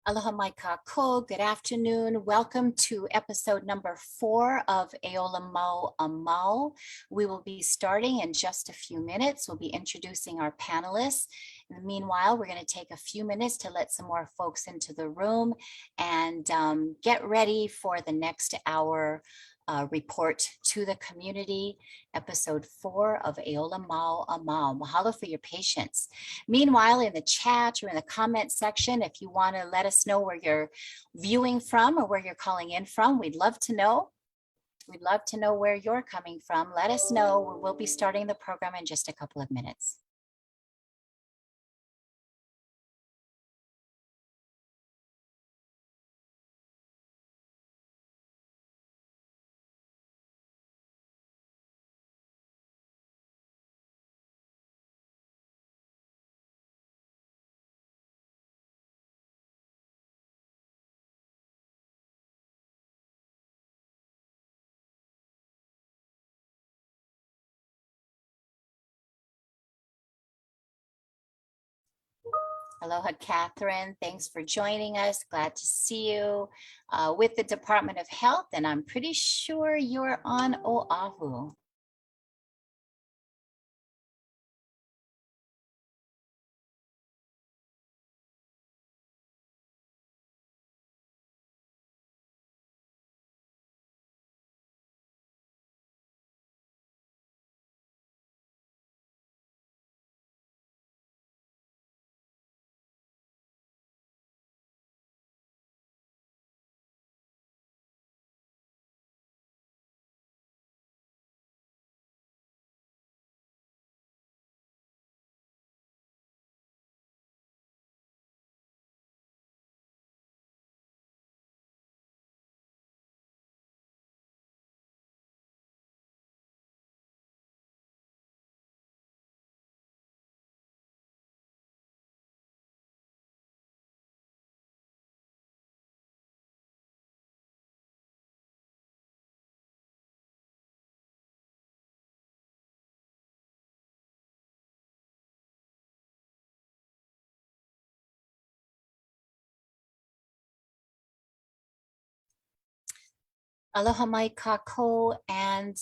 Aloha mai kākou, good afternoon. Welcome to episode number 4 of E Ola Mau. We will be starting in just a few minutes. We'll be introducing our panelists. In the meanwhile, we're going to take a few minutes to let some more folks into the room and get ready for the next hour report to the community, episode 4 of E Ola Mau. Mahalo for your patience. Meanwhile, in the chat or in the comment section, if you want to let us know where you're viewing from or where you're calling in from, we'd love to know. We'd love to know where you're coming from. Let us know. We'll be starting the program in just a couple of minutes. Aloha, Catherine. Thanks for joining us. Glad to see you with the Department of Health, and I'm pretty sure you're on Oahu. Aloha mai kākou, and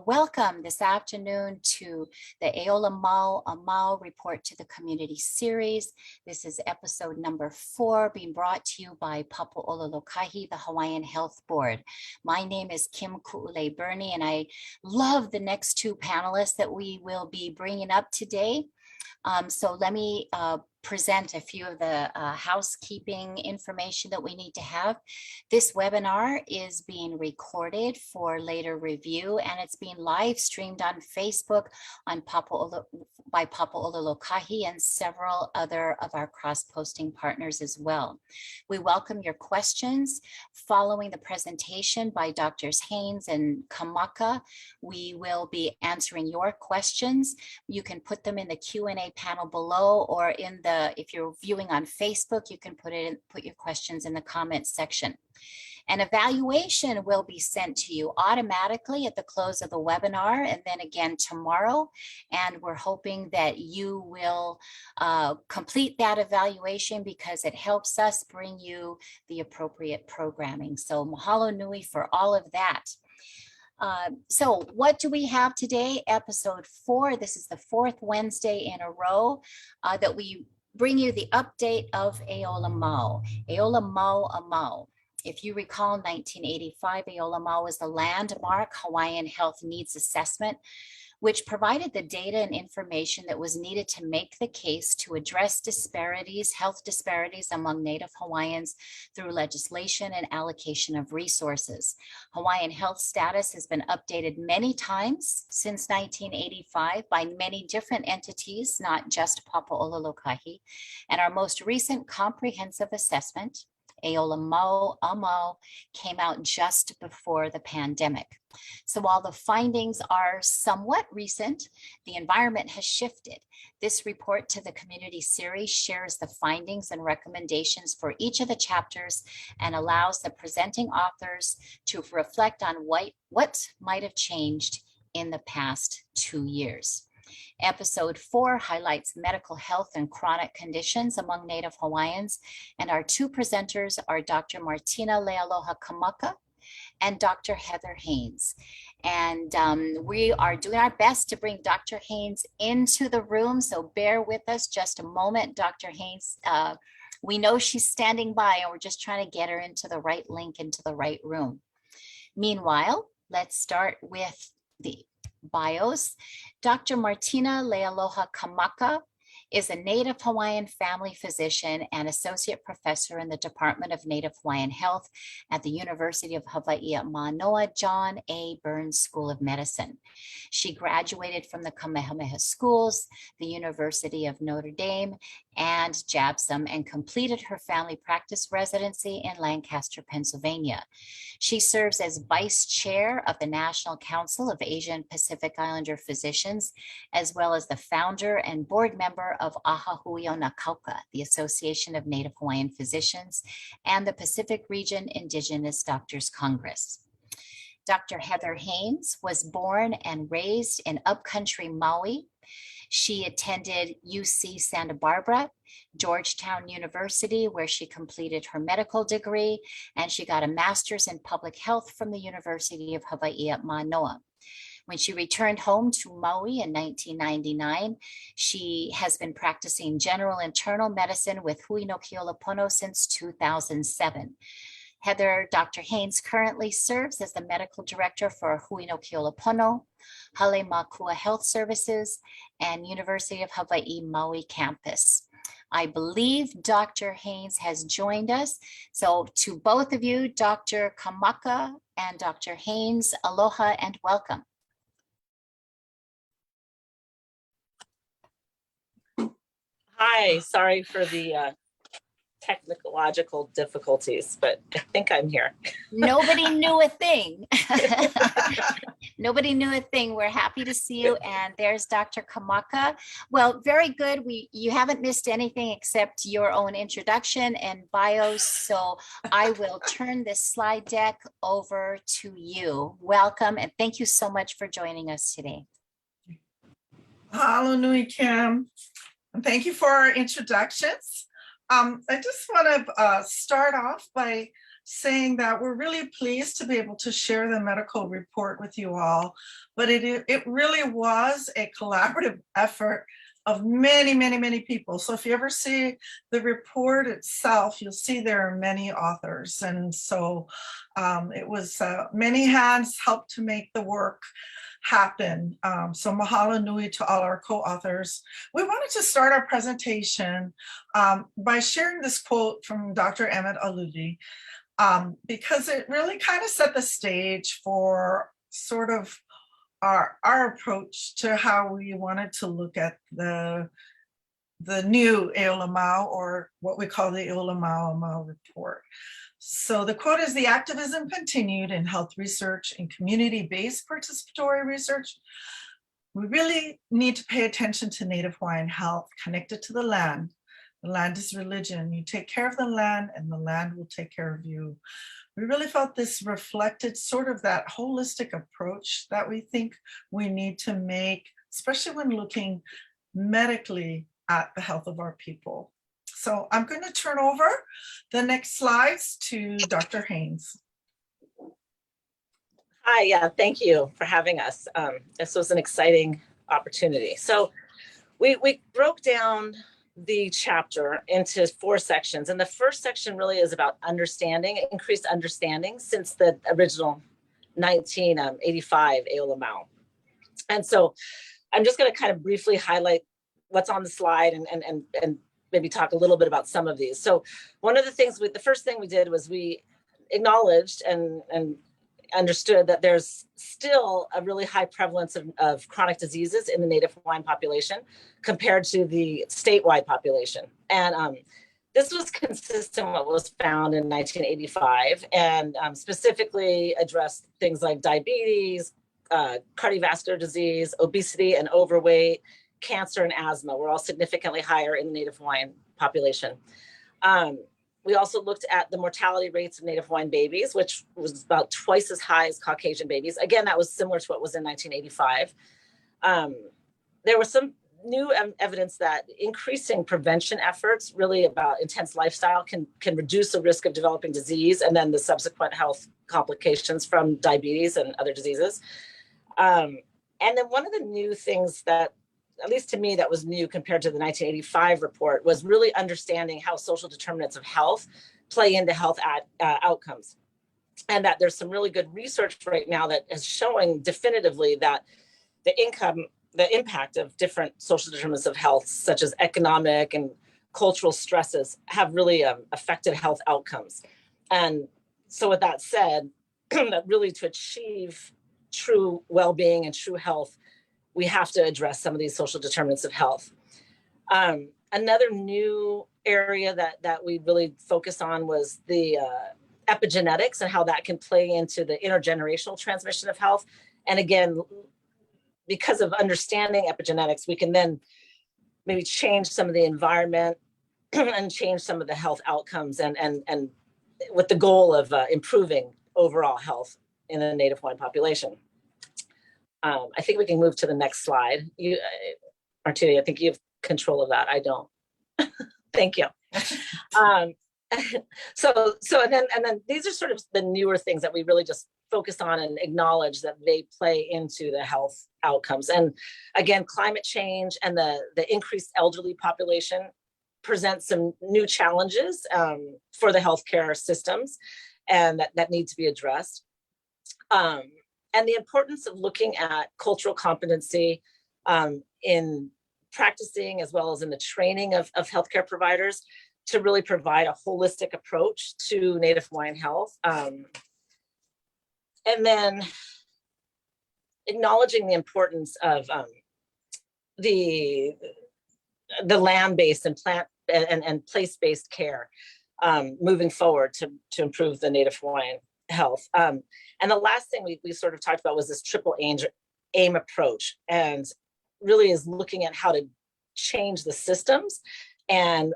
welcome this afternoon to the E Ola Mau Report to the Community series. This is episode number 4, being brought to you by Ola Lōkahi, the Hawaiian Health Board. My name is Kim Ku'ule Burney, and I love the next 2 panelists that we will be bringing up today. So let me present a few of the housekeeping information that we need to have. This webinar is being recorded for later review, and it's being live streamed on Facebook on by Ola Lōkahi and several other of our cross-posting partners as well. We welcome your questions. Following the presentation by Drs. Haynes and Kamaka, we will be answering your questions. You can put them in the Q&A panel below, or in the, if you're viewing on Facebook, you can put your questions in the comments section. An evaluation will be sent to you automatically at the close of the webinar, and then again tomorrow. And we're hoping that you will complete that evaluation, because it helps us bring you the appropriate programming. So mahalo nui for all of that. So what do we have today? Episode 4. This is the 4th Wednesday in a row that we bring you the update of E Ola Mau. E Ola Mau. If you recall, 1985, E Ola Mau was the landmark Hawaiian health needs assessment, which provided the data and information that was needed to make the case to address disparities, health disparities among Native Hawaiians through legislation and allocation of resources. Hawaiian health status has been updated many times since 1985 by many different entities, not just Ola Lōkahi. And our most recent comprehensive assessment, E Ola Mau, came out just before the pandemic. So while the findings are somewhat recent, the environment has shifted. This report to the community series shares the findings and recommendations for each of the chapters and allows the presenting authors to reflect on what might have changed in the past 2 years. Episode 4 highlights medical health and chronic conditions among Native Hawaiians. And our two presenters are Dr. Martina Lealoha Kamaka and Dr. Heather Haynes. And we are doing our best to bring Dr. Haynes into the room, so bear with us just a moment. Dr. Haynes, we know she's standing by and we're just trying to get her into the right link, into the right room. Meanwhile, let's start with the bios. Dr. Martina Lealoha Kamaka is a Native Hawaiian family physician and associate professor in the Department of Native Hawaiian Health at the University of Hawaii at Manoa John A. Burns School of Medicine. She graduated from the Kamehameha Schools, the University of Notre Dame, and JABSOM, and completed her family practice residency in Lancaster, Pennsylvania. She serves as vice chair of the National Council of Asian Pacific Islander Physicians, as well as the founder and board member of Ahahui o Nakauka, the Association of Native Hawaiian Physicians, and the Pacific Region Indigenous Doctors Congress. Dr. Heather Haynes was born and raised in upcountry Maui. She attended UC Santa Barbara, Georgetown University, where she completed her medical degree, and she got a master's in public health from the University of Hawaii at Manoa. When she returned home to Maui in 1999, she has been practicing general internal medicine with Hui no Keʻolapono since 2007. Dr. Haynes currently serves as the medical director for Hui no Keʻolapono, Hale Makua Health Services, and University of Hawaii Maui campus. I believe Dr. Haynes has joined us. So to both of you, Dr. Kamaka and Dr. Haynes, aloha and welcome. Hi, sorry for the technological difficulties, but I think I'm here. Nobody knew a thing. Nobody knew a thing. We're happy to see you. And there's Dr. Kamaka. Well, very good. You haven't missed anything except your own introduction and bios. So I will turn this slide deck over to you. Welcome. And thank you so much for joining us today. Mahalo nui, Kim. And thank you for our introductions. I just want to start off by saying that we're really pleased to be able to share the medical report with you all, but it really was a collaborative effort of many, many, many people. So if you ever see the report itself, you'll see there are many authors. And so it was many hands helped to make the work happen. So mahalo nui to all our co-authors. We wanted to start our presentation by sharing this quote from Dr. Emmett Aludi, because it really kind of set the stage for sort of our approach to how we wanted to look at the new E Ola Mau, or what we call the E Ola Mau Report. So the quote is, "The activism continued in health research and community-based participatory research. We really need to pay attention to Native Hawaiian health connected to the land. The land is religion. You take care of the land and the land will take care of you." We really felt this reflected sort of that holistic approach that we think we need to make, especially when looking medically at the health of our people. So I'm going to turn over the next slides to Dr. Haynes. Hi, yeah, thank you for having us. This was an exciting opportunity. So we broke down the chapter into 4 sections. And the first section really is about understanding, increased understanding since the original 1985 E Ola Mau. And so I'm just going to kind of briefly highlight what's on the slide and maybe talk a little bit about some of these. So one of the things, the first thing we did was we acknowledged and understood that there's still a really high prevalence of chronic diseases in the Native Hawaiian population compared to the statewide population. And this was consistent with what was found in 1985 and specifically addressed things like diabetes, cardiovascular disease, obesity and overweight, cancer and asthma were all significantly higher in the Native Hawaiian population. We also looked at the mortality rates of Native Hawaiian babies, which was about twice as high as Caucasian babies. Again, that was similar to what was in 1985. there was some new evidence that increasing prevention efforts, really about intense lifestyle, can reduce the risk of developing disease and then the subsequent health complications from diabetes and other diseases. And then one of the new things that, at least to me, that was new compared to the 1985 report, was really understanding how social determinants of health play into health outcomes. And that there's some really good research right now that is showing definitively that the impact of different social determinants of health, such as economic and cultural stresses, have really affected health outcomes. And so with that said, that really to achieve true well-being and true health, we have to address some of these social determinants of health. Another new area that we really focused on was the epigenetics and how that can play into the intergenerational transmission of health. And again, because of understanding epigenetics, we can then maybe change some of the environment and change some of the health outcomes, and with the goal of improving overall health in the Native Hawaiian population. I think we can move to the next slide. You, Martina, I think you have control of that. I don't. Thank you. So and then these are sort of the newer things that we really just focus on and acknowledge that they play into the health outcomes. And again, climate change and the increased elderly population present some new challenges for the healthcare systems, and that need to be addressed. And the importance of looking at cultural competency in practicing, as well as in the training of healthcare providers, to really provide a holistic approach to Native Hawaiian health. And then acknowledging the importance of the land-based and plant and place-based care moving forward to improve the Native Hawaiian health. And the last thing we sort of talked about was this triple aim approach, and really is looking at how to change the systems, and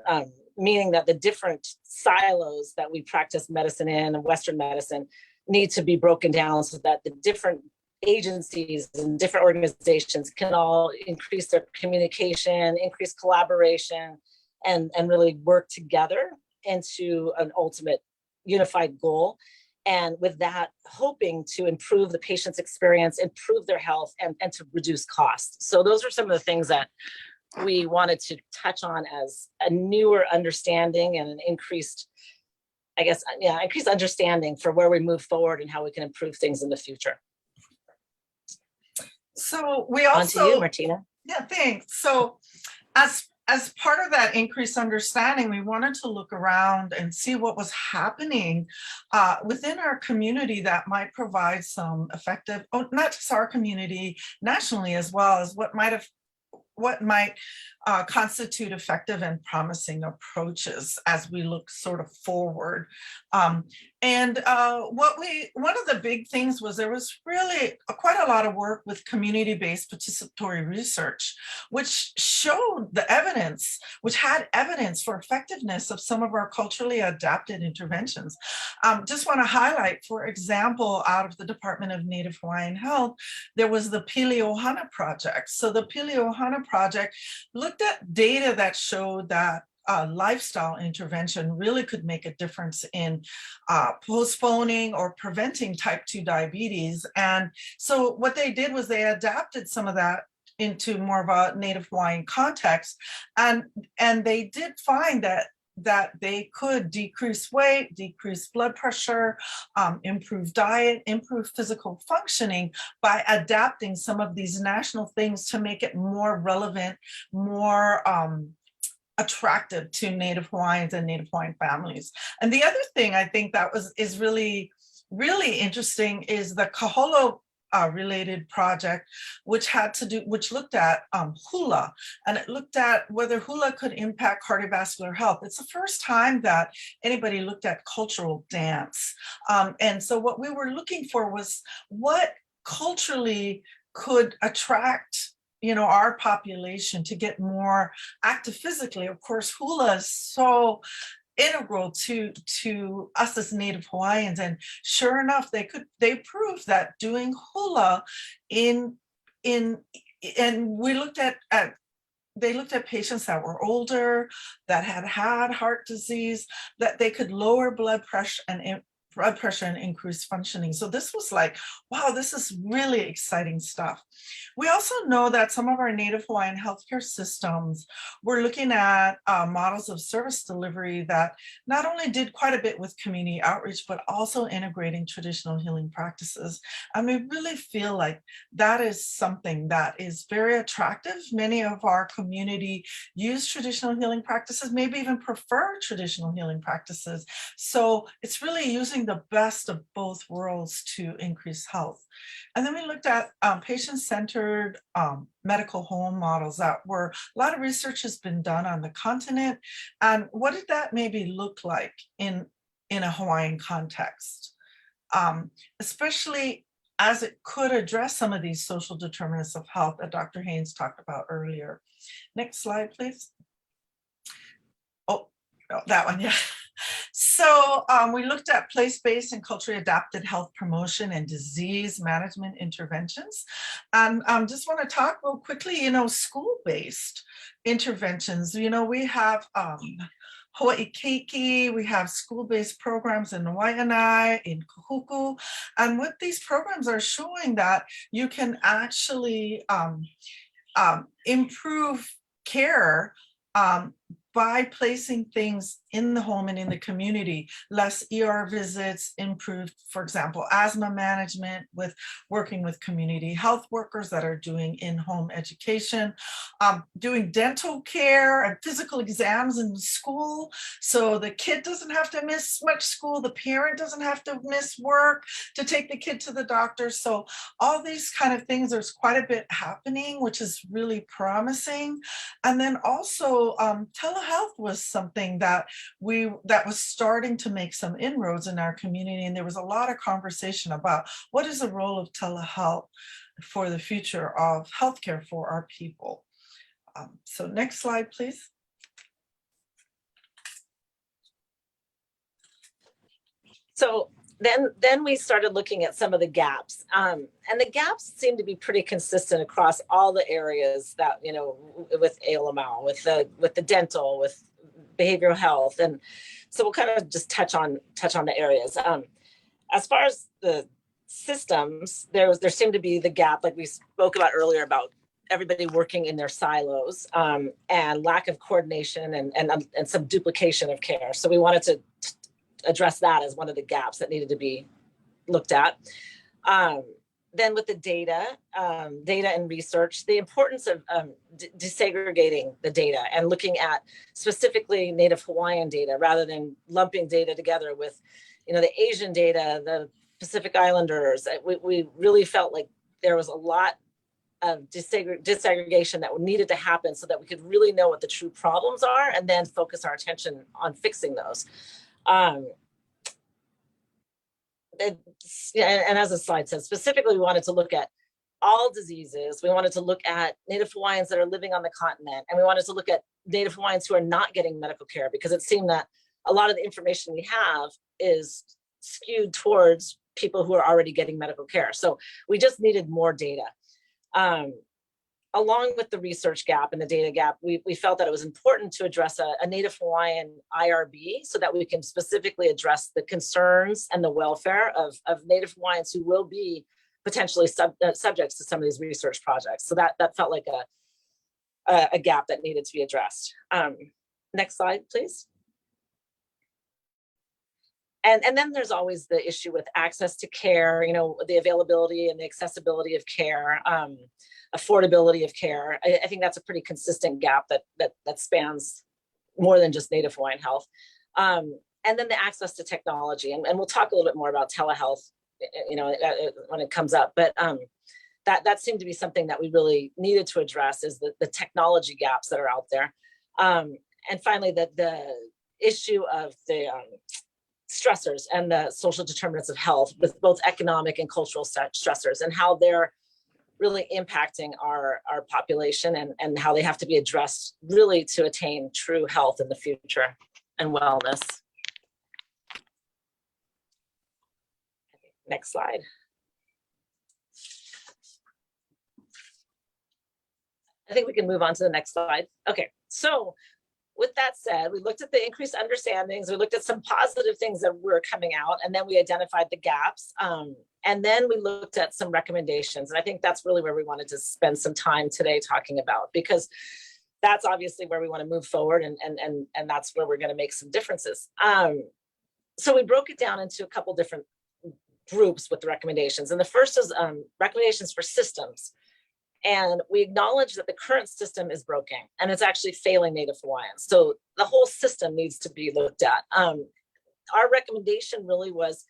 meaning that the different silos that we practice medicine in and Western medicine need to be broken down so that the different agencies and different organizations can all increase their communication, increase collaboration, and really work together into an ultimate unified goal. And with that, hoping to improve the patient's experience, improve their health, and to reduce costs. So those are some of the things that we wanted to touch on as a newer understanding and an increased, I guess, increased understanding for where we move forward and how we can improve things in the future. So we also— On to you, Martina. Yeah, thanks. So as part of that increased understanding, we wanted to look around and see what was happening within our community that might provide some effective, not just our community, nationally, as well as what might constitute effective and promising approaches as we look sort of forward. One of the big things was there was really quite a lot of work with community-based participatory research, which showed the evidence, which had evidence for effectiveness of some of our culturally adapted interventions. Just want to highlight, for example, out of the Department of Native Hawaiian Health, there was the Pili Ohana project. So the Pili Ohana project looked at data that showed that lifestyle intervention really could make a difference in postponing or preventing type 2 diabetes. And so what they did was they adapted some of that into more of a Native Hawaiian context. And they did find that they could decrease weight, decrease blood pressure, improve diet, improve physical functioning by adapting some of these national things to make it more relevant, more attractive to Native Hawaiians and Native Hawaiian families. And the other thing I think that is really, really interesting is the Kaholo related project, which looked at hula, and it looked at whether hula could impact cardiovascular health. It's the first time that anybody looked at cultural dance. And so what we were looking for was what culturally could attract our population to get more active physically. Of course, hula is so integral to us as Native Hawaiians, and sure enough, they proved that doing hula in and we looked at they looked at patients that were older, that had heart disease, that they could lower blood pressure and increase functioning. So this was like, wow, this is really exciting stuff. We also know that some of our Native Hawaiian healthcare systems were looking at models of service delivery that not only did quite a bit with community outreach, but also integrating traditional healing practices. And we really feel like that is something that is very attractive. Many of our community use traditional healing practices, maybe even prefer traditional healing practices. So it's really using the best of both worlds to increase health. And then we looked at patient-centered medical home models that were, a lot of research has been done on the continent. And what did that maybe look like in a Hawaiian context? Especially as it could address some of these social determinants of health that Dr. Haynes talked about earlier. Next slide, please. Oh, that one, yeah. So we looked at place-based and culturally adapted health promotion and disease management interventions. And just want to talk real quickly, school-based interventions. We have Hawaii Keiki, we have school-based programs in ʻāina, in Kahuku. And what these programs are showing that you can actually improve care by placing things in the home and in the community, less ER visits, improved, for example, asthma management with working with community health workers that are doing in-home education, doing dental care and physical exams in school. So the kid doesn't have to miss much school. The parent doesn't have to miss work to take the kid to the doctor. So all these kind of things, there's quite a bit happening, which is really promising. And then also telehealth was something that was starting to make some inroads in our community. And there was a lot of conversation about what is the role of telehealth for the future of healthcare for our people. So next slide, please. So then we started looking at some of the gaps, and the gaps seem to be pretty consistent across all the areas that, with E Ola Mau, with the dental, with behavioral health. And so we'll kind of just touch on the areas. As far as the systems, there seemed to be the gap, like we spoke about earlier, about everybody working in their silos, and lack of coordination and some duplication of care. So we wanted to address that as one of the gaps that needed to be looked at. Then with the data and research, the importance of desegregating the data and looking at specifically Native Hawaiian data rather than lumping data together with, the Asian data, the Pacific Islanders. We really felt like there was a lot of disaggregation that needed to happen so that we could really know what the true problems are and then focus our attention on fixing those. And as the slide says, specifically, we wanted to look at all diseases. We wanted to look at Native Hawaiians that are living on the continent, and we wanted to look at Native Hawaiians who are not getting medical care, because it seemed that a lot of the information we have is skewed towards people who are already getting medical care. So we just needed more data. Along with the research gap and the data gap, we felt that it was important to address a Native Hawaiian IRB so that we can specifically address the concerns and the welfare of Native Hawaiians who will be potentially subjects to some of these research projects. So that felt like a gap that needed to be addressed. Next slide, please. And then there's always the issue with access to care, the availability and the accessibility of care, affordability of care. I think that's a pretty consistent gap that spans more than just Native Hawaiian health. And then the access to technology. And we'll talk a little bit more about telehealth, when it comes up. But that seemed to be something that we really needed to address, is the technology gaps that are out there. And finally, the issue of the stressors and the social determinants of health, with both economic and cultural stressors, and how they're really impacting our population, and how they have to be addressed really to attain true health in the future and wellness. Next slide. I think we can move on to the next slide. Okay, so with that said, we looked at the increased understandings, we looked at some positive things that were coming out, and then we identified the gaps. And then we looked at some recommendations. And I think that's really where we wanted to spend some time today talking about, because that's obviously where we want to move forward, and that's where we're going to make some differences. So we broke it down into a couple different groups with the recommendations. And the first is recommendations for systems. And we acknowledge that the current system is broken and it's actually failing Native Hawaiians. So the whole system needs to be looked at. Our recommendation really was,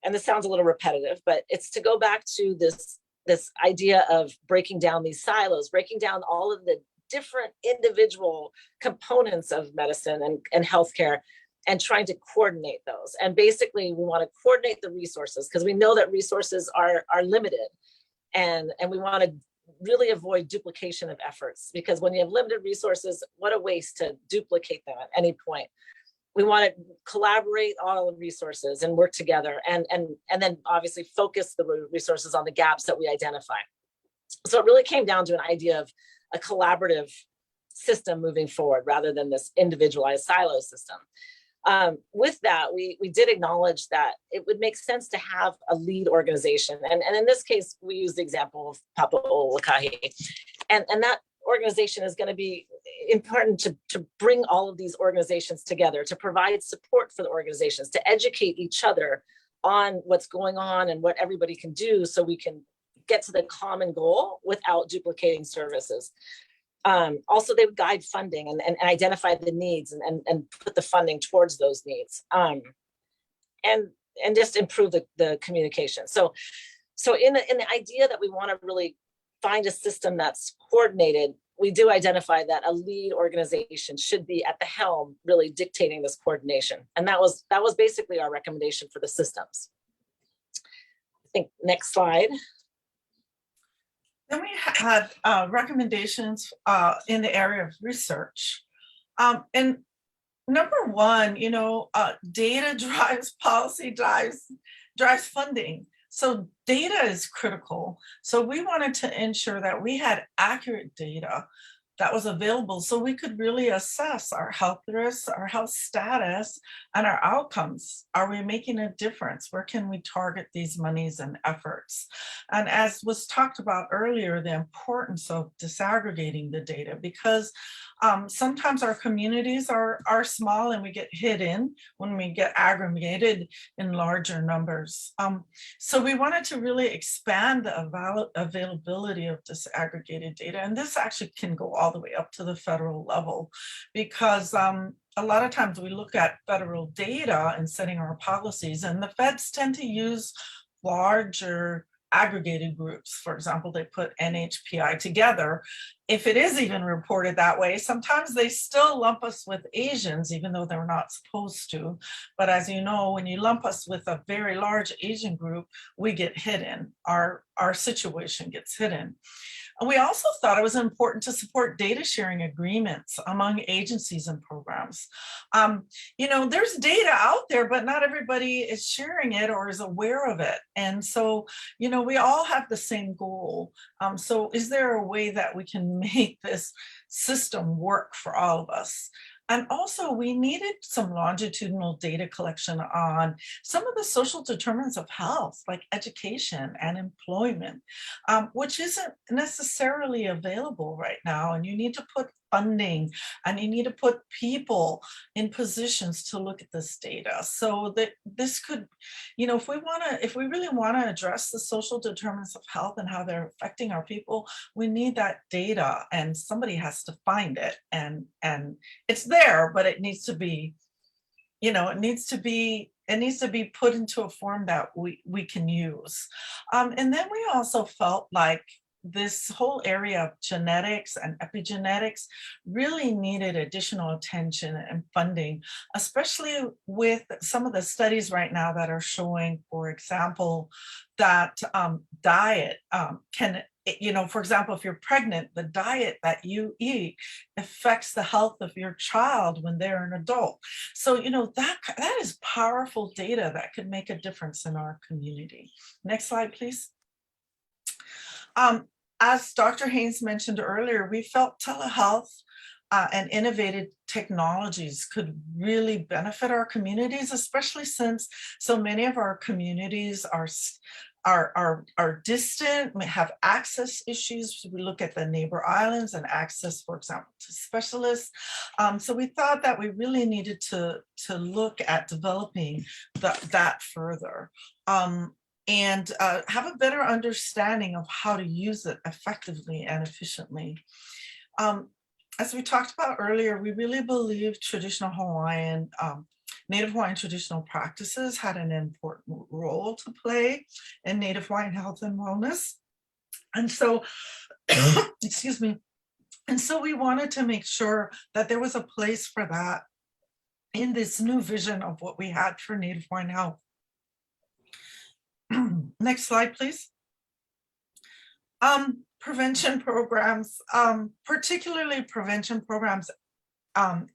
and this sounds a little repetitive, but it's to go back to this idea of breaking down these silos, breaking down all of the different individual components of medicine and healthcare, and trying to coordinate those. And basically we want to coordinate the resources, because we know that resources are limited, and we want to really avoid duplication of efforts, because when you have limited resources, what a waste to duplicate them at any point. We want to collaborate all the resources and work together, and then obviously focus the resources on the gaps that we identify. So it really came down to an idea of a collaborative system moving forward rather than this individualized silo system. With that, we did acknowledge that it would make sense to have a lead organization. And in this case, we use the example of Papa Ola Lōkahi. And that organization is going to be important to bring all of these organizations together, to provide support for the organizations, to educate each other on what's going on and what everybody can do, so we can get to the common goal without duplicating services. Also, they would guide funding and identify the needs and put the funding towards those needs, and just improve the communication. So in the idea that we want to really find a system that's coordinated, we do identify that a lead organization should be at the helm, really dictating this coordination. And that was basically our recommendation for the systems. I think next slide. Then we had recommendations in the area of research. And number one, data drives policy, drives funding. So data is critical. So we wanted to ensure that we had accurate data that was available, so we could really assess our health risks, our health status, and our outcomes. Are we making a difference? Where can we target these monies and efforts? And as was talked about earlier, the importance of disaggregating the data, because sometimes our communities are small and we get hidden when we get aggregated in larger numbers. So we wanted to really expand the availability of disaggregated data. And this actually can go all the way up to the federal level, because a lot of times we look at federal data and setting our policies, and the feds tend to use larger aggregated groups. For example, they put NHPI together. If it is even reported that way, sometimes they still lump us with Asians, even though they're not supposed to. But as you know, when you lump us with a very large Asian group, we get hidden. Our situation gets hidden. And we also thought it was important to support data sharing agreements among agencies and programs. There's data out there, but not everybody is sharing it or is aware of it. And so, we all have the same goal. So is there a way that we can make this system work for all of us? And also, we needed some longitudinal data collection on some of the social determinants of health, like education and employment, which isn't necessarily available right now. And you need to put funding, and you need to put people in positions to look at this data, so that this could, if we really want to address the social determinants of health and how they're affecting our people, we need that data, and somebody has to find it, and it's there, but it needs to be, it needs to be put into a form that we can use. And then we also felt like this whole area of genetics and epigenetics really needed additional attention and funding, especially with some of the studies right now that are showing, for example, that diet can, for example, if you're pregnant, the diet that you eat affects the health of your child when they're an adult. So, that is powerful data that could make a difference in our community. Next slide, please. as Dr. Haynes mentioned earlier, we felt telehealth and innovative technologies could really benefit our communities, especially since so many of our communities are distant, we have access issues. We look at the neighbor islands and access, for example, to specialists. So we thought that we really needed to look at developing that further. And have a better understanding of how to use it effectively and efficiently. As we talked about earlier, we really believe traditional Hawaiian, Native Hawaiian traditional practices had an important role to play in Native Hawaiian health and wellness. And so, excuse me, and so we wanted to make sure that there was a place for that in this new vision of what we had for Native Hawaiian health. Next slide, please. Prevention programs, particularly prevention programs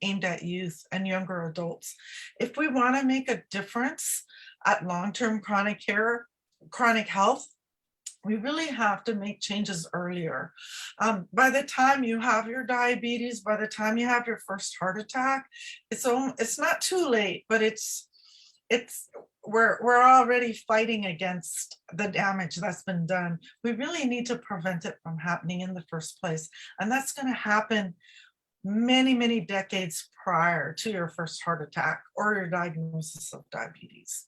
aimed at youth and younger adults. If we want to make a difference at long-term chronic care, chronic health, we really have to make changes earlier. By the time you have your diabetes, by the time you have your first heart attack, it's not too late, but we're already fighting against the damage that's been done. We really need to prevent it from happening in the first place. And that's going to happen many, many decades prior to your first heart attack or your diagnosis of diabetes.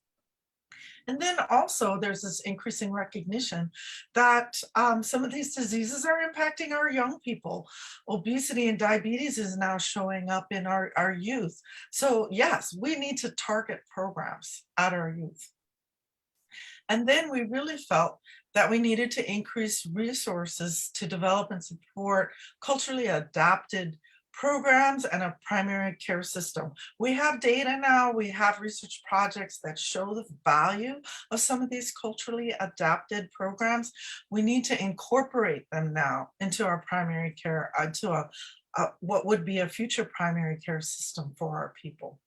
And then also there's this increasing recognition that some of these diseases are impacting our young people. Obesity and diabetes is now showing up in our youth. So yes, we need to target programs at our youth. And then we really felt that we needed to increase resources to develop and support culturally adapted programs and a primary care system. We have data now, we have research projects that show the value of some of these culturally adapted programs. We need to incorporate them now into our primary care, into what would be a future primary care system for our people.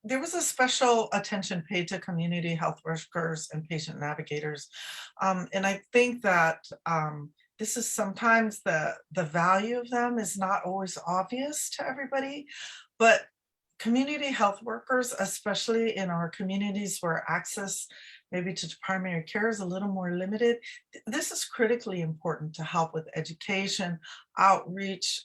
There was a special attention paid to community health workers and patient navigators. And I think that this is sometimes the value of them is not always obvious to everybody, but community health workers, especially in our communities where access maybe to primary care is a little more limited, this is critically important to help with education, outreach,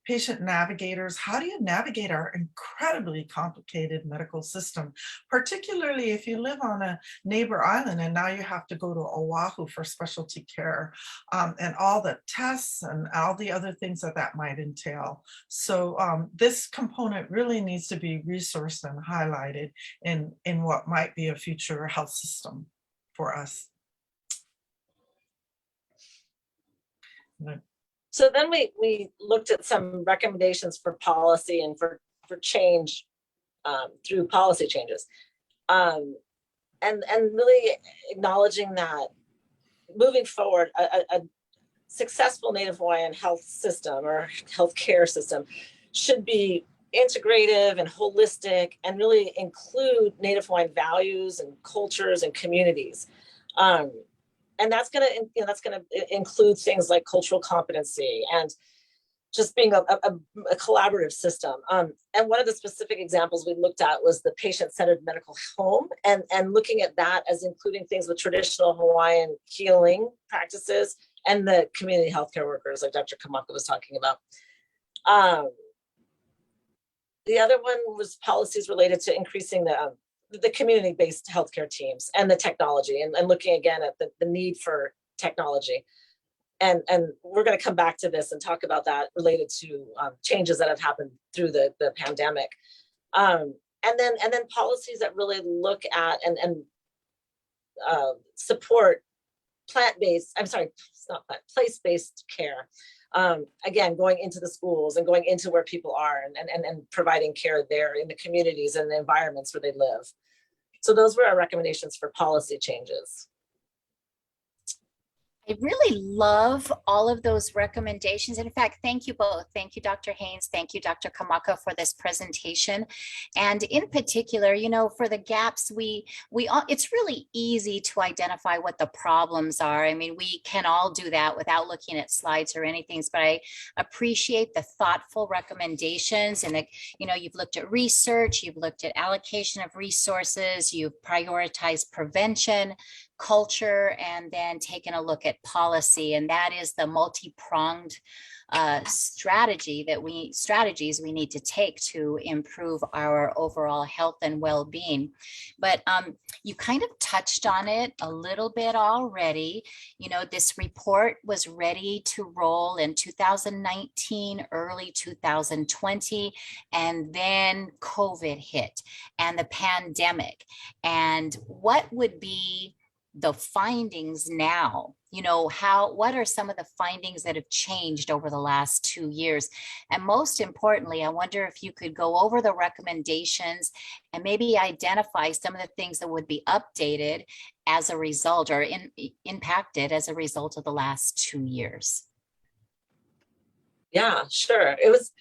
patient navigators. How do you navigate our incredibly complicated medical system, particularly if you live on a neighbor island and now you have to go to Oahu for specialty care, and all the tests and all the other things that might entail. So this component really needs to be resourced and highlighted in what might be a future health system for us. So then we looked at some recommendations for policy and for change through policy changes, and really acknowledging that moving forward, a successful Native Hawaiian health system or healthcare system should be integrative and holistic and really include Native Hawaiian values and cultures and communities. And that's going to include things like cultural competency and just being a collaborative system. And one of the specific examples we looked at was the patient-centered medical home, and looking at that as including things with traditional Hawaiian healing practices and the community healthcare workers like Dr. Kamaka was talking about. The other one was policies related to increasing the community-based healthcare teams and the technology, and looking again at the need for technology. And we're going to come back to this and talk about that related to changes that have happened through the pandemic. And then policies that really look at and support place-based care. Again, going into the schools and going into where people are and providing care there in the communities and the environments where they live. So those were our recommendations for policy changes. really love all of those recommendations. In fact, thank you both. Thank you, Dr. Haynes. Thank you, Dr. Kamaka, for this presentation. And in particular, you know, for the gaps, it's really easy to identify what the problems are. I mean, we can all do that without looking at slides or anything, but I appreciate the thoughtful recommendations. And, you know, you've looked at research, you've looked at allocation of resources, you've prioritized prevention, culture, and then taking a look at policy. And that is the multi-pronged strategies we need to take to improve our overall health and well-being. But you kind of touched on it a little bit already. You know, this report was ready to roll in 2019, early 2020, and then COVID hit and the pandemic. And what would be the findings now? You know, what are some of the findings that have changed over the last 2 years? And most importantly, I wonder if you could go over the recommendations and maybe identify some of the things that would be updated as a result, or impacted as a result of the last 2 years. Yeah, sure. It was,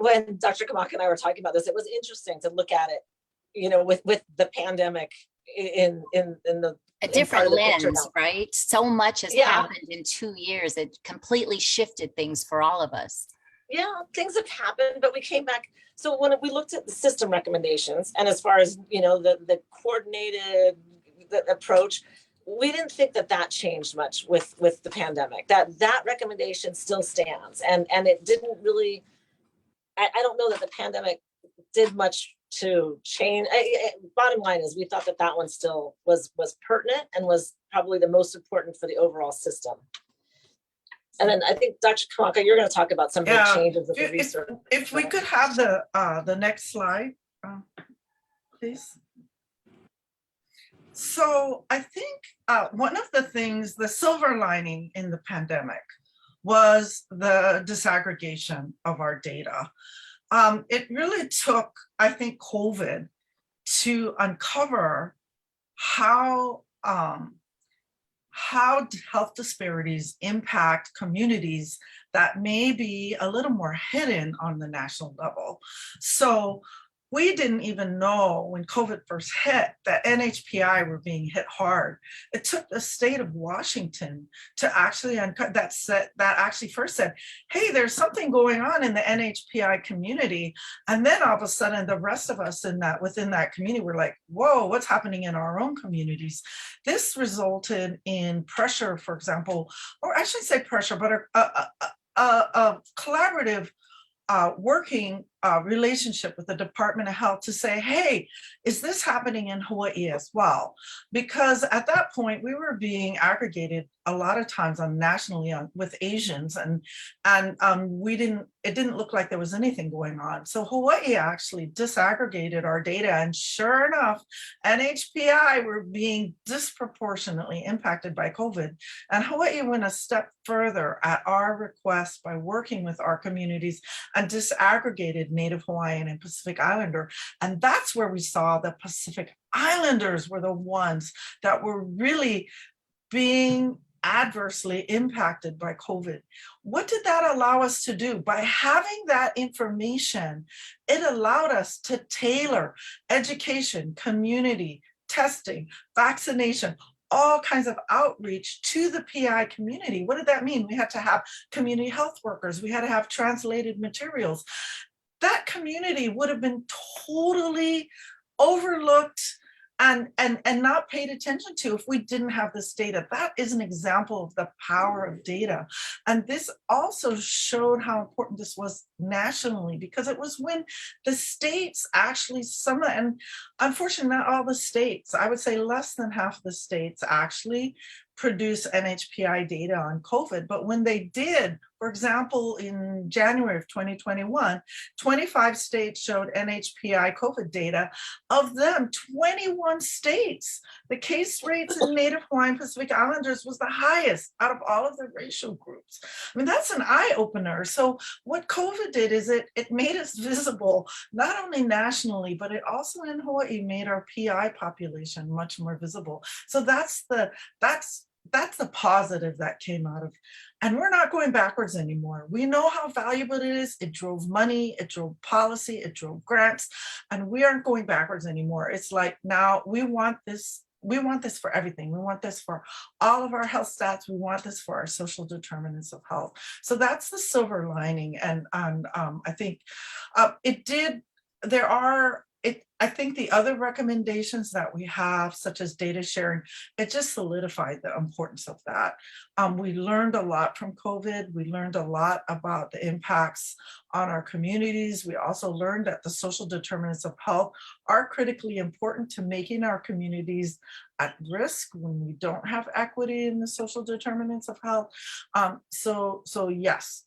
when Dr. Kamaka and I were talking about this, it was interesting to look at it, you know, with the pandemic in the a different lens, right? So much has happened in 2 years. It completely shifted things for all of us. Yeah, things have happened, but we came back. So when we looked at the system recommendations, and as far as, you know, the coordinated approach, we didn't think that changed much with the pandemic. That recommendation still stands, and it didn't really. I don't know that the pandemic did much to change. Bottom line is, we thought that one still was pertinent and was probably the most important for the overall system. And then I think, Dr. Kamaka, you're going to talk about some of the changes of the research. If we could have the next slide, please. So I think one of the things, the silver lining in the pandemic, was the disaggregation of our data. It really took, I think, COVID to uncover how health disparities impact communities that may be a little more hidden on the national level. So we didn't even know when COVID first hit that NHPI were being hit hard. It took the state of Washington to actually uncover that actually first said, hey, there's something going on in the NHPI community. And then all of a sudden, the rest of us within that community were like, whoa, what's happening in our own communities? This resulted in pressure, for example, or I shouldn't say pressure, but a collaborative working relationship with the Department of Health to say, hey, is this happening in Hawaii as well? Because at that point, we were being aggregated a lot of times nationally with Asians, and it didn't look like there was anything going on. So Hawaii actually disaggregated our data, and sure enough, NHPI were being disproportionately impacted by COVID. And Hawaii went a step further at our request by working with our communities and disaggregated Native Hawaiian and Pacific Islander. And that's where we saw the Pacific Islanders were the ones that were really being adversely impacted by COVID. What did that allow us to do? By having that information, it allowed us to tailor education, community, testing, vaccination, all kinds of outreach to the PI community. What did that mean? We had to have community health workers. We had to have translated materials. That community would have been totally overlooked and not paid attention to if we didn't have this data. That is an example of the power of data. And this also showed how important this was nationally, because it was when the states actually, and unfortunately not all the states, I would say less than half the states actually produce NHPI data on COVID. But when they did, for example, in January of 2021, 25 states showed NHPI COVID data. Of them, 21 states, the case rates in Native Hawaiian Pacific Islanders was the highest out of all of the racial groups. I mean, that's an eye opener. So what COVID did is it made us visible, not only nationally, but it also in Hawaii made our PI population much more visible. So that's that's the positive that came out of, and we're not going backwards anymore. We know how valuable it is. It drove money, it drove policy, it drove grants, and we aren't going backwards anymore. It's like, now we want this. We want this for everything. We want this for all of our health stats. We want this for our social determinants of health. So that's the silver lining. And I think it did, there are, I think the other recommendations that we have, such as data sharing, it just solidified the importance of that. We learned a lot from COVID. We learned a lot about the impacts on our communities. We also learned that the social determinants of health are critically important to making our communities at risk when we don't have equity in the social determinants of health. So yes,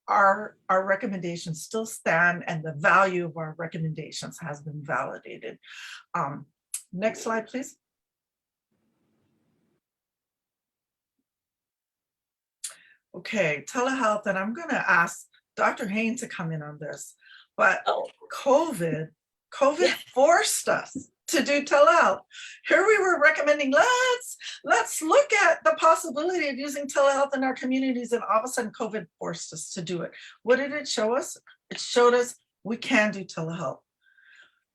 our recommendations still stand, and the value of our recommendations has been validated. Next slide, please. Okay, telehealth, and I'm going to ask Dr. Haynes to come in on this, but COVID forced us to do telehealth. Here we were recommending, let's look at the possibility of using telehealth in our communities, and all of a sudden COVID forced us to do it. What did it show us? It showed us we can do telehealth.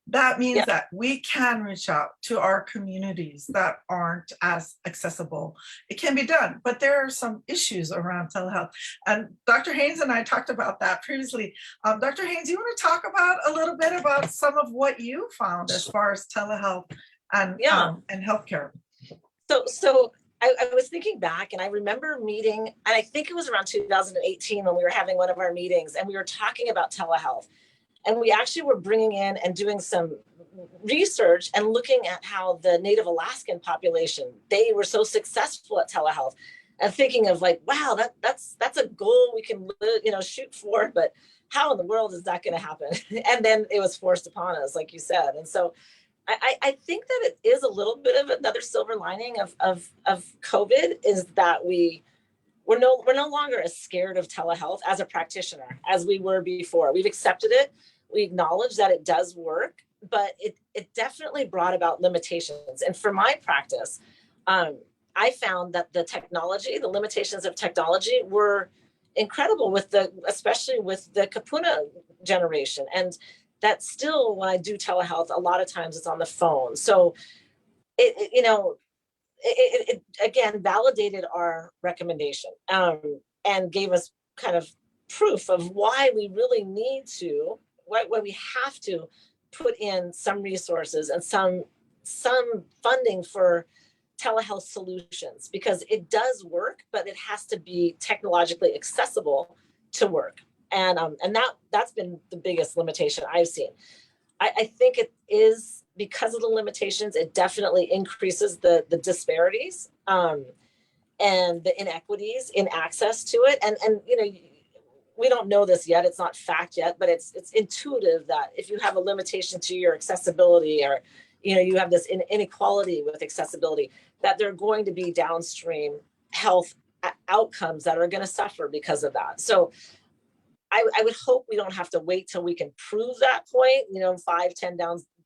That means that we can reach out to our communities that aren't as accessible. It can be done, but there are some issues around telehealth. And Dr. Haynes and I talked about that previously. Dr. Haynes, you want to talk about a little bit about some of what you found as far as telehealth and healthcare? So I was thinking back, and I remember meeting, and I think it was around 2018 when we were having one of our meetings, and we were talking about telehealth. And we actually were bringing in and doing some research and looking at how the Native Alaskan population, they were so successful at telehealth, and thinking of like, wow, that's a goal we can, shoot for, but how in the world is that going to happen? And then it was forced upon us, like you said. And so I think that it is a little bit of another silver lining of COVID, is that we're no longer as scared of telehealth as a practitioner as we were before. We've accepted it. We acknowledge that it does work, but it definitely brought about limitations. And for my practice, I found that the limitations of technology were incredible especially with the Kapuna generation. And that still, when I do telehealth, a lot of times it's on the phone. So it again validated our recommendation, and gave us kind of proof of why we really need to, why we have to put in some resources and some funding for telehealth solutions, because it does work, but it has to be technologically accessible to work. And that's been the biggest limitation I've seen. I think it is, because of the limitations, it definitely increases the disparities and the inequities in access to it. And we don't know this yet, it's not fact yet, but it's intuitive that if you have a limitation to your accessibility, or you have this inequality with accessibility, that there are going to be downstream health outcomes that are going to suffer because of that. So I would hope we don't have to wait till we can prove that point, 5,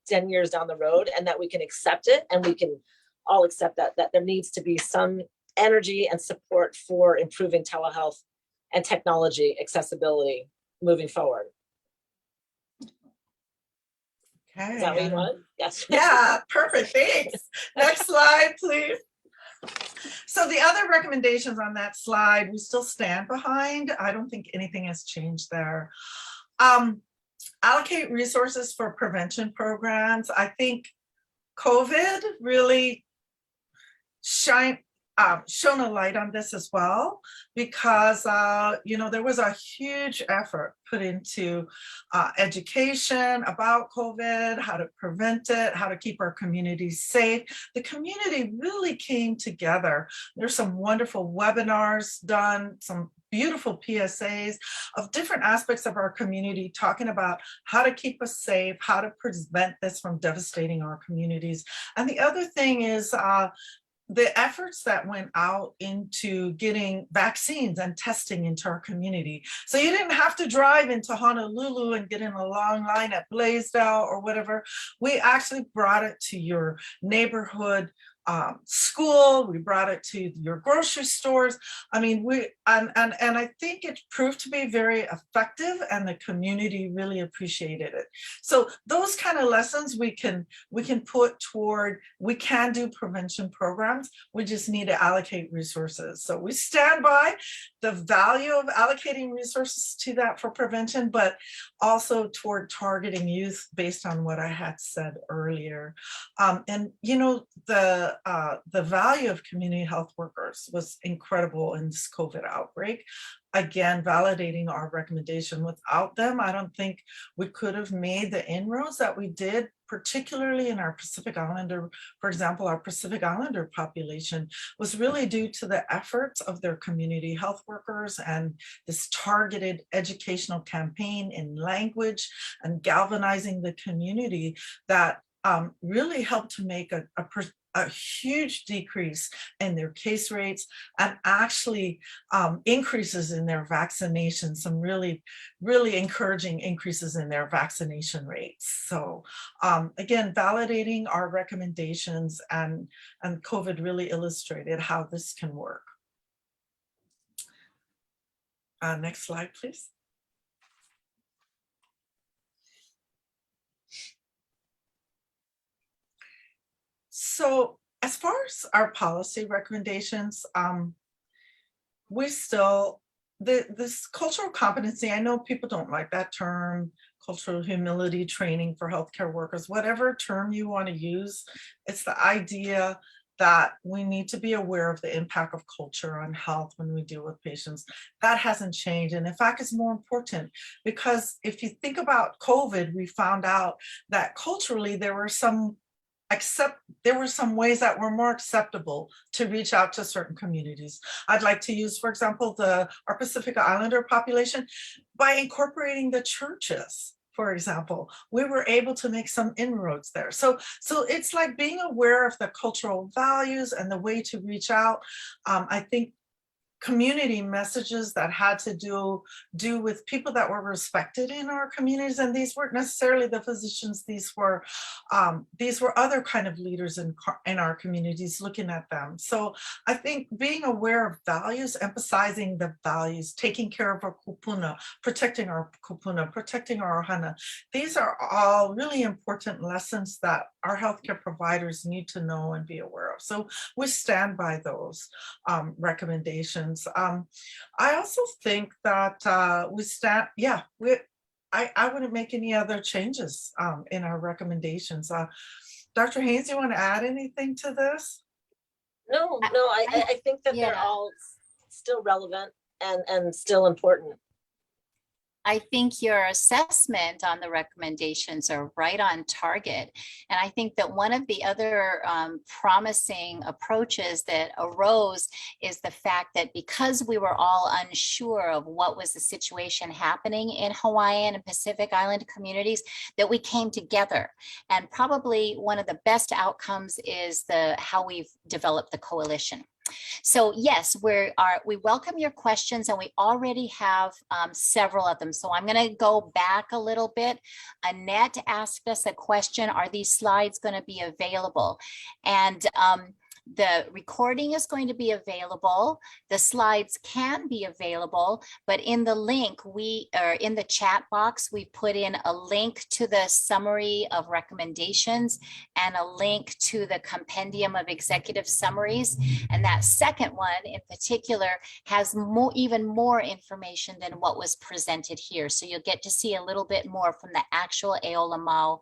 10 years down the road, and that we can accept it, and we can all accept that there needs to be some energy and support for improving telehealth and technology accessibility moving forward. Okay. Is that what you wanted? Yes. Yeah, perfect. Thanks. Next slide, please. So the other recommendations on that slide, we still stand behind. I don't think anything has changed there. Allocate resources for prevention programs. I think COVID really shone a light on this as well, because there was a huge effort put into education about COVID, how to prevent it, how to keep our communities safe. The community really came together. There's some wonderful webinars done, some beautiful PSAs of different aspects of our community, talking about how to keep us safe, how to prevent this from devastating our communities. And the other thing is the efforts that went out into getting vaccines and testing into our community. So you didn't have to drive into Honolulu and get in a long line at Blaisdell or whatever. We actually brought it to your neighborhood school, we brought it to your grocery stores. I mean, and I think it proved to be very effective, and the community really appreciated it. So those kind of lessons we can put toward, we can do prevention programs. We just need to allocate resources. So we stand by the value of allocating resources to that for prevention, but also toward targeting youth based on what I had said earlier. And you know, the value of community health workers was incredible in this COVID outbreak. Again, validating our recommendation. Without them, I don't think we could have made the inroads that we did, particularly in our Pacific Islander. For example, our Pacific Islander population was really due to the efforts of their community health workers and this targeted educational campaign in language and galvanizing the community that really helped to make a huge decrease in their case rates, and actually increases in their vaccination, some really encouraging increases in their vaccination rates. So again, validating our recommendations, and COVID really illustrated how this can work. Next slide, please. So as far as our policy recommendations, we still, this cultural competency, I know people don't like that term, cultural humility training for healthcare workers, whatever term you want to use, it's the idea that we need to be aware of the impact of culture on health when we deal with patients. That hasn't changed. And in fact, it's more important, because if you think about COVID, we found out that culturally there were some ways that were more acceptable to reach out to certain communities. I'd like to use, for example, our Pacific Islander population, by incorporating the churches. For example, we were able to make some inroads there. So it's like being aware of the cultural values and the way to reach out. I think community messages that had to do with people that were respected in our communities, and these weren't necessarily the physicians, these were other kind of leaders in our communities, looking at them. So I think being aware of values, emphasizing the values, taking care of our kupuna, protecting our kupuna, protecting our ohana, these are all really important lessons that our healthcare providers need to know and be aware of. So we stand by those recommendations. I also think that I wouldn't make any other changes in our recommendations. Dr. Haynes, you want to add anything to this? No, I think that they're all still relevant and still important. I think your assessment on the recommendations are right on target. And I think that one of the other promising approaches that arose is the fact that because we were all unsure of what was the situation happening in Hawaiian and Pacific Island communities, that we came together. And probably one of the best outcomes is how we've developed the coalition. So yes, we welcome your questions, and we already have several of them. So I'm going to go back a little bit. Annette asked us a question: are these slides going to be available? And the recording is going to be available. The slides can be available, but in the link in the chat box, we put in a link to the summary of recommendations and a link to the compendium of executive summaries. And that second one in particular has even more information than what was presented here. So you'll get to see a little bit more from the actual E Ola Mau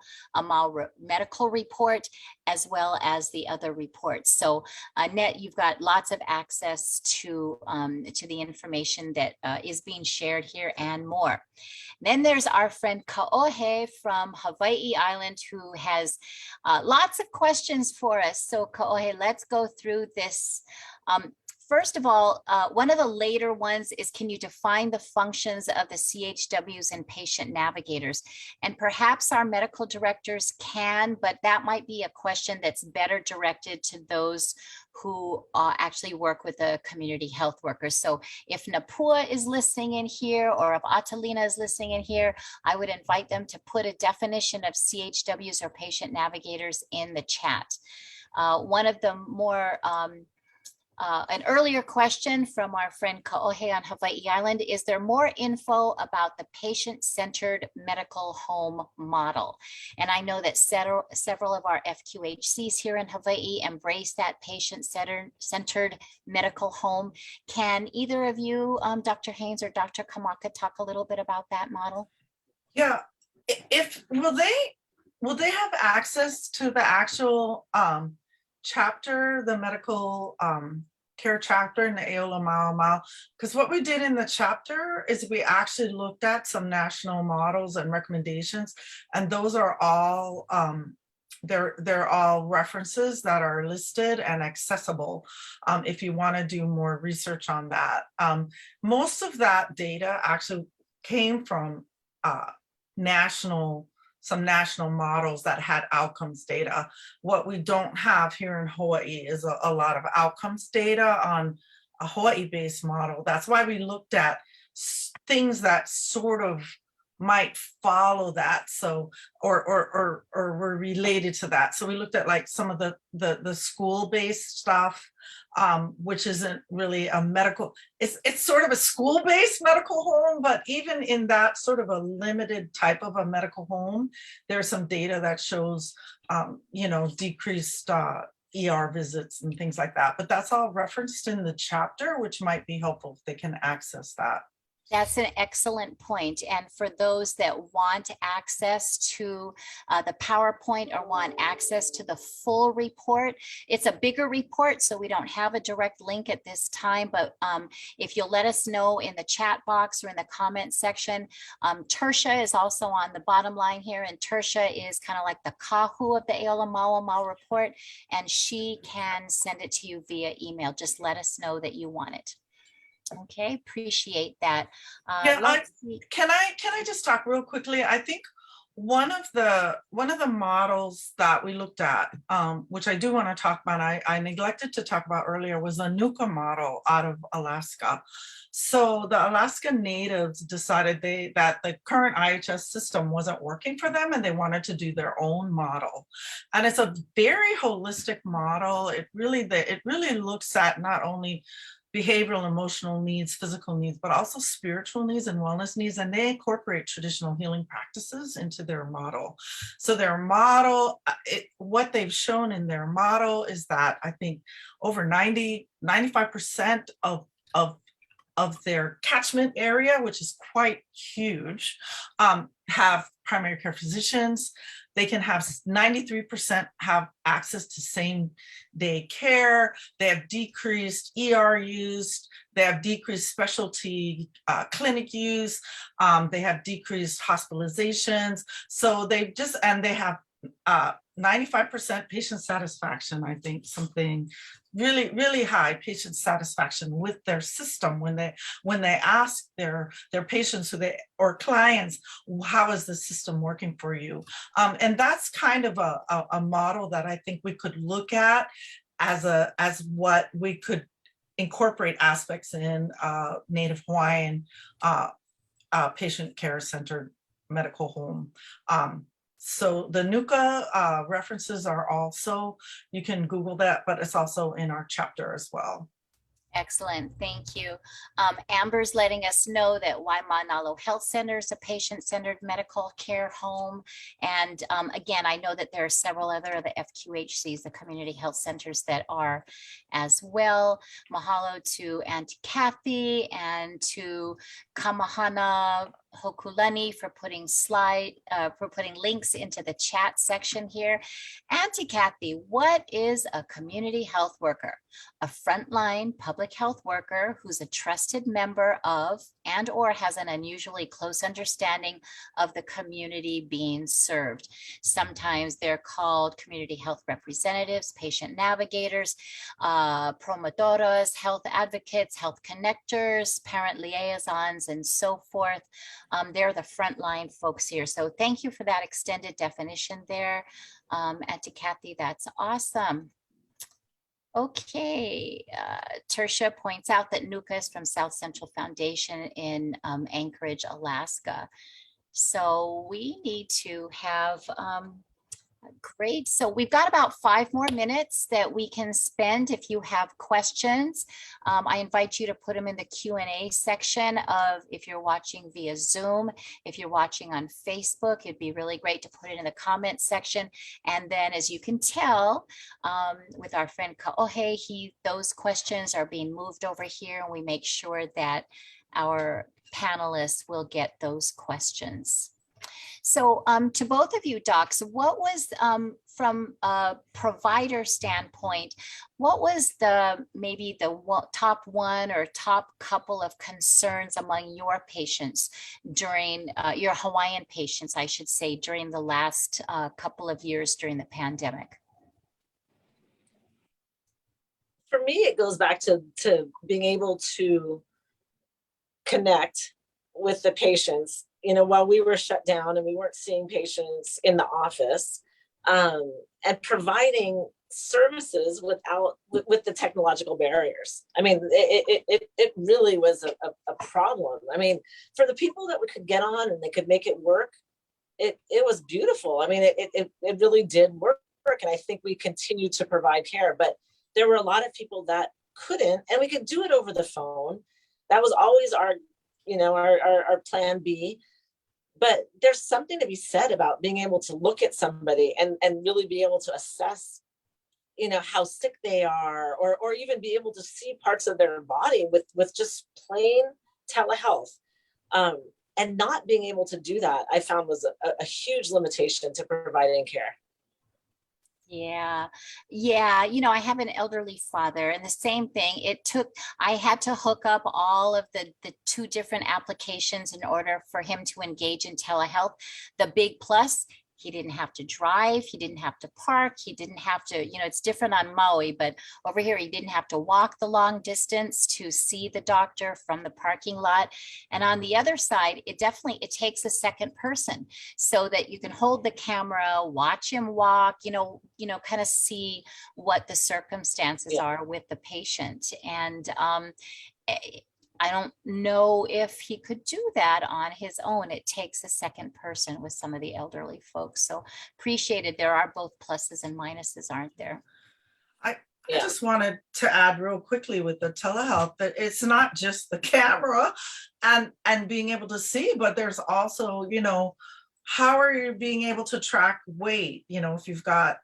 medical report, as well as the other reports. So Annette, you've got lots of access to the information that is being shared here and more. Then there's our friend Kaohe from Hawaii Island, who has lots of questions for us. So Kaohe, let's go through this. First of all, one of the later ones is, can you define the functions of the CHWs and patient navigators? And perhaps our medical directors can, but that might be a question that's better directed to those who actually work with the community health workers. So if Napua is listening in here, or if Atalina is listening in here, I would invite them to put a definition of CHWs or patient navigators in the chat. One of the more an earlier question from our friend Kaohe on Hawaii Island, is there more info about the patient-centered medical home model? And I know that several of our FQHCs here in Hawaii embrace that patient-centered medical home. Can either of you, Dr. Haynes or Dr. Kamaka, talk a little bit about that model? Yeah, will they have access to the actual chapter, the medical care chapter in the E Ola Mau? Because what we did in the chapter is we actually looked at some national models and recommendations, and those are all they're all references that are listed and accessible if you want to do more research on that. Most of that data actually came from some national models that had outcomes data. What we don't have here in Hawaii is a lot of outcomes data on a Hawaii-based model. That's why we looked at things that sort of might follow that, so or were related to that. So we looked at like some of the school-based stuff, which isn't really a medical, it's sort of a school-based medical home, but even in that sort of a limited type of a medical home, there's some data that shows decreased ER visits and things like that. But that's all referenced in the chapter, which might be helpful if they can access that. That's an excellent point. And for those that want access to the PowerPoint or want access to the full report, it's a bigger report, so we don't have a direct link at this time. But if you'll let us know in the chat box or in the comment section, Tertia is also on the bottom line here. And Tertia is kind of like the kahu of the E Ola Mau report, and she can send it to you via email. Just let us know that you want it. Okay, appreciate that. Can I just talk real quickly? I think one of the models that we looked at, which I do want to talk about, I neglected to talk about earlier, was a NUCA model out of Alaska. So the Alaska Natives decided that the current IHS system wasn't working for them, and they wanted to do their own model. And it's a very holistic model. It really looks at not only behavioral, emotional needs, physical needs, but also spiritual needs and wellness needs. And they incorporate traditional healing practices into their model. So their model, what they've shown in their model is that I think over 95% of their catchment area, which is quite huge, have primary care physicians. They can have 93% have access to same day care. They have decreased ER use. They have decreased specialty clinic use. They have decreased hospitalizations. So they have 95% patient satisfaction. I think something really, really high patient satisfaction with their system when they ask their patients or clients, how is the system working for you? And that's kind of a model that I think we could look at as what we could incorporate aspects in Native Hawaiian patient care centered medical home. So the NUCA references are also, you can Google that, but it's also in our chapter as well. Excellent, thank you. Amber's letting us know that Waimanalo Health Center is a patient-centered medical care home. And again, I know that there are several other of the FQHCs, the community health centers, that are as well. Mahalo to Auntie Kathy and to Kamahana Hokulani for putting links into the chat section here. Auntie Kathy, what is a community health worker? A frontline public health worker who's a trusted member of and or has an unusually close understanding of the community being served. Sometimes they're called community health representatives, patient navigators, promotoras, health advocates, health connectors, parent liaisons, and so forth. They're the frontline folks here. So thank you for that extended definition there, Auntie Kathy, that's awesome. Okay, Tertia points out that NUCA is from South Central Foundation in Anchorage, Alaska. So we need to have Great. So we've got about 5 more minutes that we can spend if you have questions. I invite you to put them in the Q&A section of if you're watching via Zoom. If you're watching on Facebook, it'd be really great to put it in the comments section. And then as you can tell with our friend Kaohe, those questions are being moved over here, and we make sure that our panelists will get those questions. So to both of you docs, what was from a provider standpoint, what was maybe the top one or top couple of concerns among your patients during your Hawaiian patients, I should say, during the last couple of years during the pandemic? For me, it goes back to being able to connect with the patients, while we were shut down and we weren't seeing patients in the office, and providing services with the technological barriers. I mean, it really was a problem. I mean, for the people that we could get on and they could make it work, it was beautiful. I mean, it really did work, and I think we continue to provide care. But there were a lot of people that couldn't, and we could do it over the phone. That was always our plan B. But there's something to be said about being able to look at somebody and really be able to assess, how sick they are, or even be able to see parts of their body with just plain telehealth. And not being able to do that, I found was a huge limitation to providing care. Yeah. I have an elderly father, and the same thing. I had to hook up all of the 2 different applications in order for him to engage in telehealth. The big plus, he didn't have to drive, he didn't have to park, he didn't have to, it's different on Maui, but over here he didn't have to walk the long distance to see the doctor from the parking lot. And on the other side, it takes a second person so that you can hold the camera, watch him walk, kind of see what the circumstances are with the patient. And I don't know if he could do that on his own. It takes a second person with some of the elderly folks. So appreciated. There are both pluses and minuses, aren't there? I just wanted to add real quickly with the telehealth that it's not just the camera and being able to see, but there's also, how are you being able to track weight? If you've got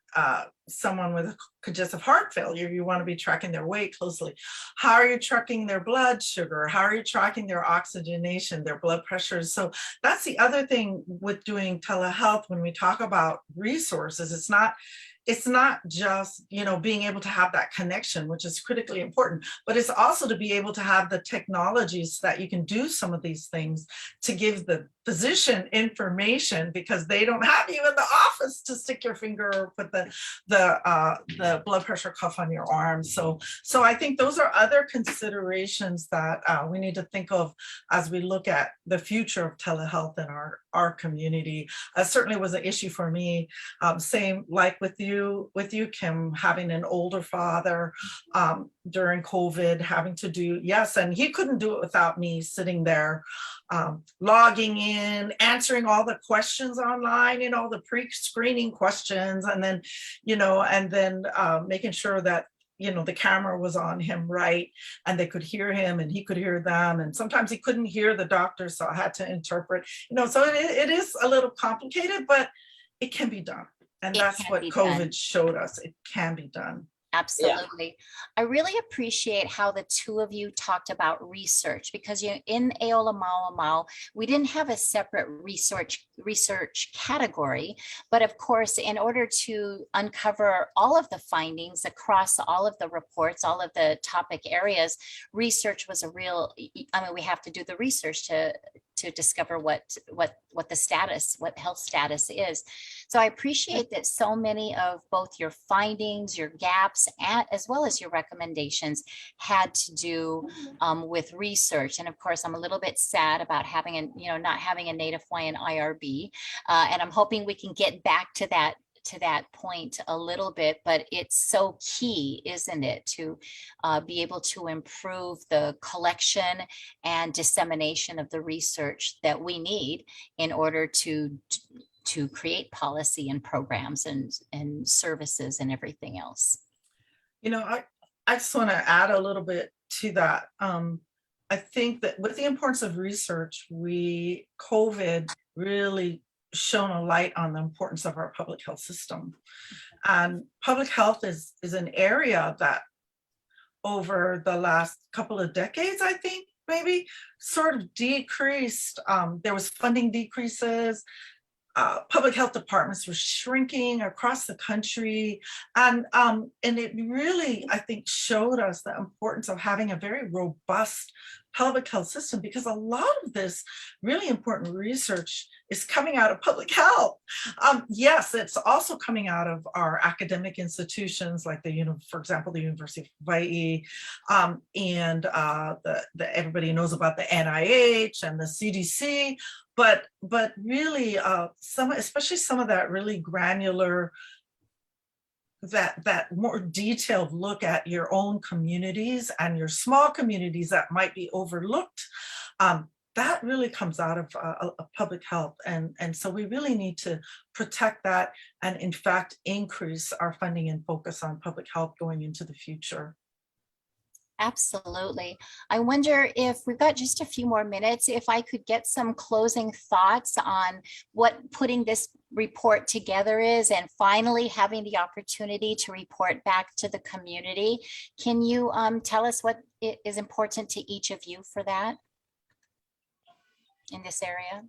someone with congestive heart failure, you want to be tracking their weight closely. How are you tracking their blood sugar? How are you tracking their oxygenation, their blood pressure? So that's the other thing with doing telehealth when we talk about resources. It's not just, being able to have that connection, which is critically important, but it's also to be able to have the technologies so that you can do some of these things to give the physician information, because they don't have you in the office to stick your finger or put the blood pressure cuff on your arm. So I think those are other considerations that we need to think of as we look at the future of telehealth in our community. Certainly was an issue for me. Same like with you, Kim, having an older father during COVID, having to do, and he couldn't do it without me sitting there, logging in, answering all the questions online, all the pre-screening questions, and then, making sure that the camera was on him right, and they could hear him and he could hear them. And sometimes he couldn't hear the doctor, so I had to interpret, so it is a little complicated, but it can be done. And that's what COVID showed us. It can be done. Absolutely. I really appreciate how the 2 of you talked about research, because in E Ola Mau, we didn't have a separate research category, but of course, in order to uncover all of the findings across all of the reports, all of the topic areas, research was we have to do the research to discover what the status, what health status is. So I appreciate that so many of both your findings, your gaps, as well as your recommendations had to do with research. And of course, I'm a little bit sad about not having a Native Hawaiian IRB, and I'm hoping we can get back to that point a little bit, but it's so key, isn't it, to be able to improve the collection and dissemination of the research that we need in order to to create policy and programs and services and everything else. You know, I just want to add a little bit to that. I think that with the importance of research, COVID really shone a light on the importance of our public health system. And public health is an area that over the last couple of decades, I think, maybe sort of decreased. There was funding decreases. Public health departments were shrinking across the country. And it really, I think, showed us the importance of having a very robust public health system, because a lot of this really important research is coming out of public health. Yes, it's also coming out of our academic institutions like for example, the University of Hawaii, and everybody knows about the NIH and the CDC, but really especially some of that really granular, that more detailed look at your own communities and your small communities that might be overlooked, that really comes out of public health. And so we really need to protect that and in fact increase our funding and focus on public health going into the future. Absolutely. I wonder if we've got just a few more minutes, if I could get some closing thoughts on what putting this report together is, and finally having the opportunity to report back to the community. Can you tell us what is important to each of you for that in this area?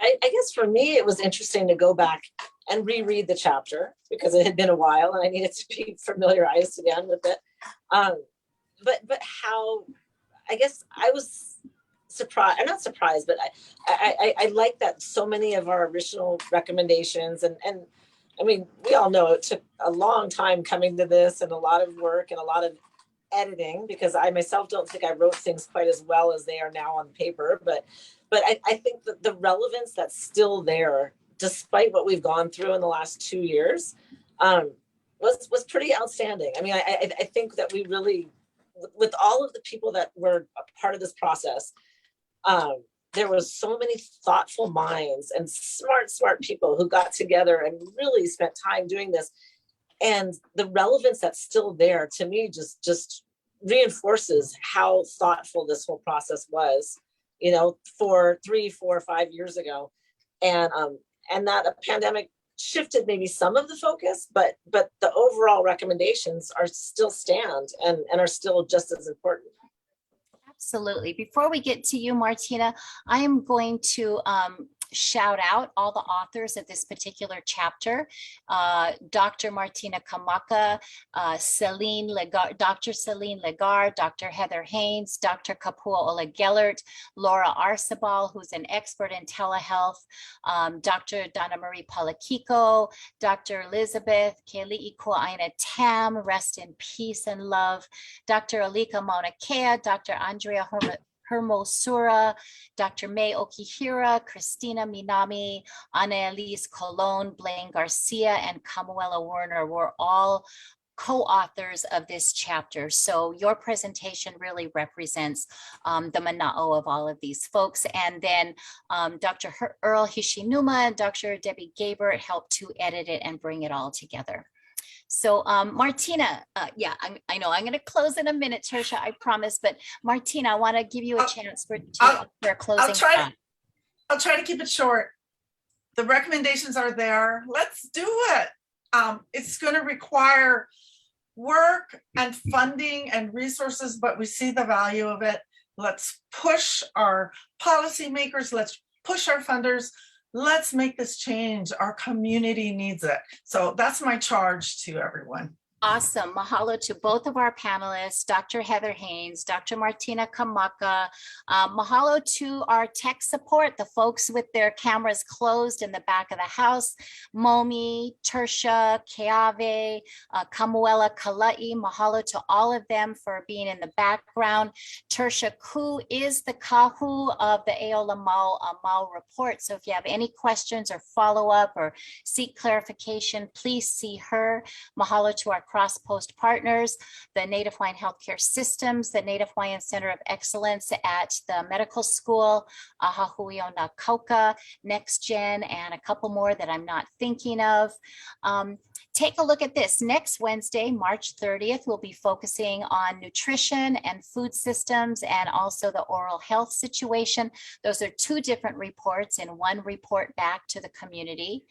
I guess for me, it was interesting to go back and reread the chapter because it had been a while and I needed to be familiarized again with it. But how, I guess I was surprised, I'm not surprised, but I like that so many of our original recommendations, and I mean, we all know it took a long time coming to this and a lot of work and a lot of editing, because I myself don't think I wrote things quite as well as they are now on paper, but I think that the relevance that's still there, despite what we've gone through in the last 2 years, was pretty outstanding. I mean, I think that we really, with all of the people that were a part of this process, there was so many thoughtful minds and smart people who got together and really spent time doing this. And the relevance that's still there, to me, just reinforces how thoughtful this whole process was, you know, 4, 3, 4, 5 years ago. And that a pandemic shifted maybe some of the focus, but the overall recommendations are still stand and are still just as important. Absolutely. Before we get to you, Martina, I am going to shout out all the authors of this particular chapter. Dr. Martina Kamaka, Dr. Celine Legard, Dr. Heather Haynes, Dr. Kapua Ola Gellert, Laura Arcibal, who's an expert in telehealth, Dr. Donna Marie Palakiko, Dr. Elizabeth Keli'i ʻAina Tam, rest in peace and love, Dr. Alika Mauna Kea, Dr. Andrea Hermosura, Dr. May Okihira, Christina Minami, Ana Elise Colon, Blaine Garcia, and Kamuela Werner were all co-authors of this chapter. So your presentation really represents the mana'o of all of these folks. And then Dr. Earl Hishinuma and Dr. Debbie Gabert helped to edit it and bring it all together. So Martina, yeah, I know I'm going to close in a minute, Tertia, I promise. But Martina, I want to give you a chance for a closing. I'll try to keep it short. The recommendations are there. Let's do it. It's going to require work and funding and resources, but we see the value of it. Let's push our policymakers. Let's push our funders. Let's make this change. Our community needs it. So that's my charge to everyone. Awesome. Mahalo to both of our panelists, Dr. Heather Haynes, Dr. Martina Kamaka. Mahalo to our tech support, the folks with their cameras closed in the back of the house, Momi, Tertia, Keave, Kamuela, Kala'i. Mahalo to all of them for being in the background. Tertia Ku is the kahu of the E Ola Mau Report. So if you have any questions or follow up or seek clarification, please see her. Mahalo to our cross-post partners, the Native Hawaiian Healthcare Systems, the Native Hawaiian Center of Excellence at the Medical School, Ahahui o na Kauka, Next Gen, and a couple more that I'm not thinking of. Take a look at this. Next Wednesday, March 30th, we'll be focusing on nutrition and food systems and also the oral health situation. Those are two different reports in one report back to the community.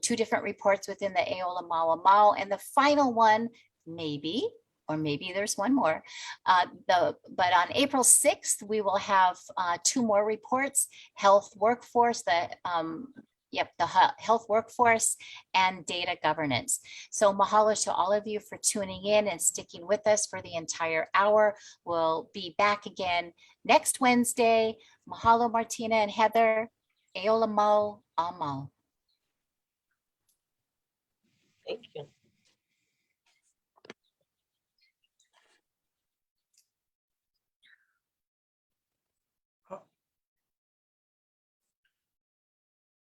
Two different reports within the E Ola Mau. And the final one, maybe, or maybe there's one more. But on April 6th, we will have two more reports, health workforce, the health workforce and data governance. So mahalo to all of you for tuning in and sticking with us for the entire hour. We'll be back again next Wednesday. Mahalo, Martina and Heather. E Ola Mau. Thank you.